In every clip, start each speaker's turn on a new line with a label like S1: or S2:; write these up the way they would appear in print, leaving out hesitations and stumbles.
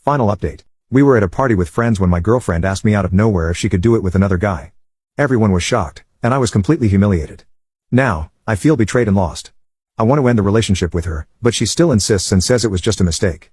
S1: Final update. We were at a party with friends when my girlfriend asked me out of nowhere if she could do it with another guy. Everyone was shocked, and I was completely humiliated. Now, I feel betrayed and lost. I want to end the relationship with her, but she still insists and says it was just a mistake.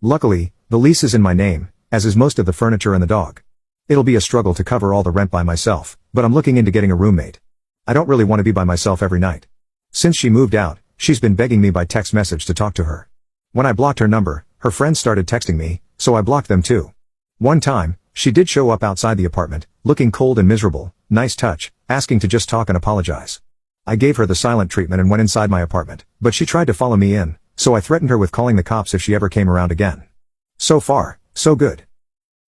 S1: Luckily, the lease is in my name, as is most of the furniture and the dog. It'll be a struggle to cover all the rent by myself, but I'm looking into getting a roommate. I don't really want to be by myself every night. Since she moved out, she's been begging me by text message to talk to her. When I blocked her number, her friends started texting me, so I blocked them too. One time, she did show up outside the apartment, looking cold and miserable, nice touch, asking to just talk and apologize. I gave her the silent treatment and went inside my apartment, but she tried to follow me in, so I threatened her with calling the cops if she ever came around again. So far, so good.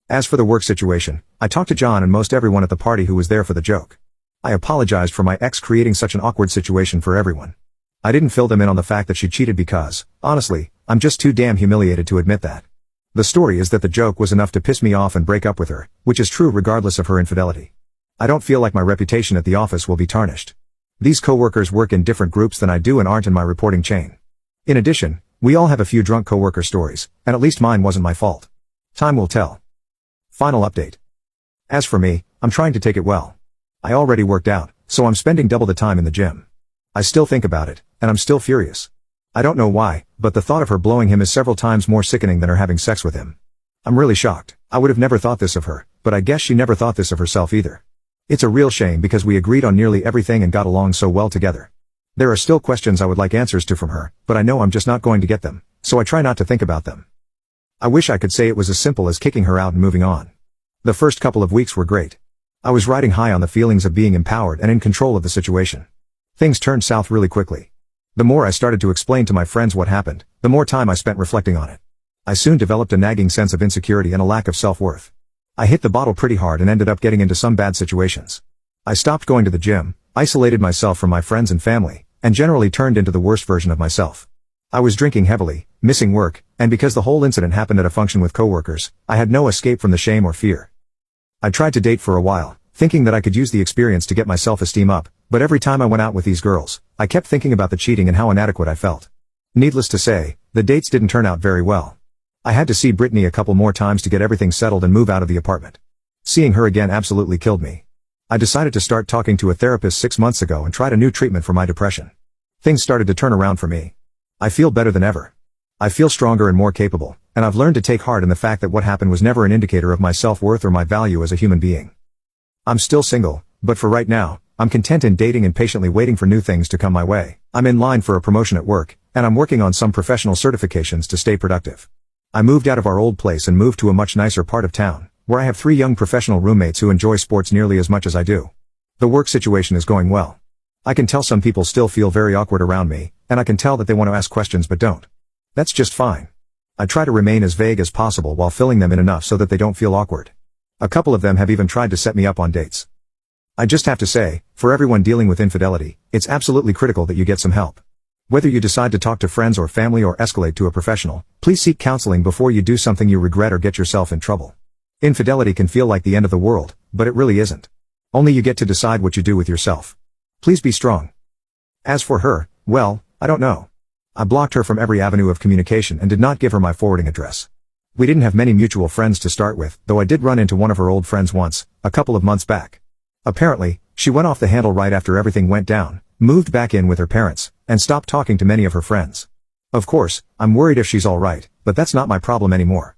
S1: As for the work situation, I talked to John and most everyone at the party who was there for the joke. I apologized for my ex creating such an awkward situation for everyone. I didn't fill them in on the fact that she cheated because, honestly, I'm just too damn humiliated to admit that. The story is that the joke was enough to piss me off and break up with her, which is true regardless of her infidelity. I don't feel like my reputation at the office will be tarnished. These coworkers work in different groups than I do and aren't in my reporting chain. In addition, we all have a few drunk coworker stories, and at least mine wasn't my fault. Time will tell. Final update. As for me, I'm trying to take it well. I already worked out, so I'm spending double the time in the gym. I still think about it, and I'm still furious. I don't know why, but the thought of her blowing him is several times more sickening than her having sex with him. I'm really shocked. I would have never thought this of her, but I guess she never thought this of herself either. It's a real shame because we agreed on nearly everything and got along so well together. There are still questions I would like answers to from her, but I know I'm just not going to get them, so I try not to think about them. I wish I could say it was as simple as kicking her out and moving on. The first couple of weeks were great. I was riding high on the feelings of being empowered and in control of the situation. Things turned south really quickly. The more I started to explain to my friends what happened, the more time I spent reflecting on it. I soon developed a nagging sense of insecurity and a lack of self-worth. I hit the bottle pretty hard and ended up getting into some bad situations. I stopped going to the gym, isolated myself from my friends and family, and generally turned into the worst version of myself. I was drinking heavily, missing work, and because the whole incident happened at a function with coworkers, I had no escape from the shame or fear. I tried to date for a while, thinking that I could use the experience to get my self-esteem up, but every time I went out with these girls, I kept thinking about the cheating and how inadequate I felt. Needless to say, the dates didn't turn out very well. I had to see Brittany a couple more times to get everything settled and move out of the apartment. Seeing her again absolutely killed me. I decided to start talking to a therapist 6 months ago and tried a new treatment for my depression. Things started to turn around for me. I feel better than ever. I feel stronger and more capable, and I've learned to take heart in the fact that what happened was never an indicator of my self-worth or my value as a human being. I'm still single, but for right now, I'm content in dating and patiently waiting for new things to come my way. I'm in line for a promotion at work, and I'm working on some professional certifications to stay productive. I moved out of our old place and moved to a much nicer part of town, where I have 3 young professional roommates who enjoy sports nearly as much as I do. The work situation is going well. I can tell some people still feel very awkward around me, and I can tell that they want to ask questions but don't. That's just fine. I try to remain as vague as possible while filling them in enough so that they don't feel awkward. A couple of them have even tried to set me up on dates. I just have to say, for everyone dealing with infidelity, it's absolutely critical that you get some help. Whether you decide to talk to friends or family or escalate to a professional, please seek counseling before you do something you regret or get yourself in trouble. Infidelity can feel like the end of the world, but it really isn't. Only you get to decide what you do with yourself. Please be strong. As for her, well, I don't know. I blocked her from every avenue of communication and did not give her my forwarding address. We didn't have many mutual friends to start with, though I did run into one of her old friends once, a couple of months back. Apparently, she went off the handle right after everything went down, moved back in with her parents, and stopped talking to many of her friends. Of course, I'm worried if she's alright, but that's not my problem anymore.